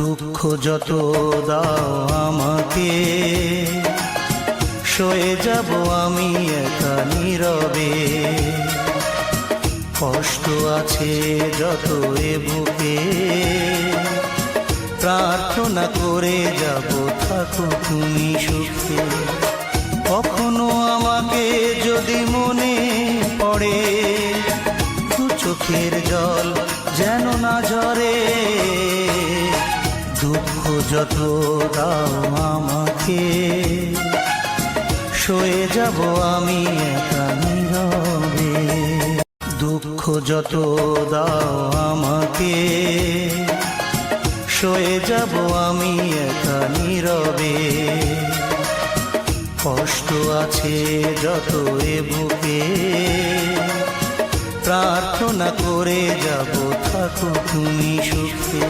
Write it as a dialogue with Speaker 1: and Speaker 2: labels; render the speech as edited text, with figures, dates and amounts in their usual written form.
Speaker 1: দুঃখ যত দাও আমাকে, সয়ে যাব আমি একা নীরবে। কষ্ট আছে যত এ বুকে, প্রার্থনা করে যাব থাকো তুমি সুখে। কখনো আমাকে যদি মনে পড়ে, দু চোখের জল যেন না ঝরে। দুঃখ যত দাও আমাকে, সয়ে যাব আমি একা নীরবে। দুঃখ যত দাও আমাকে, সয়ে যাব আমি একা নীরবে। কষ্ট আছে যত এ বুকে, প্রার্থনা করে যাব থাকো তুমি সুখে।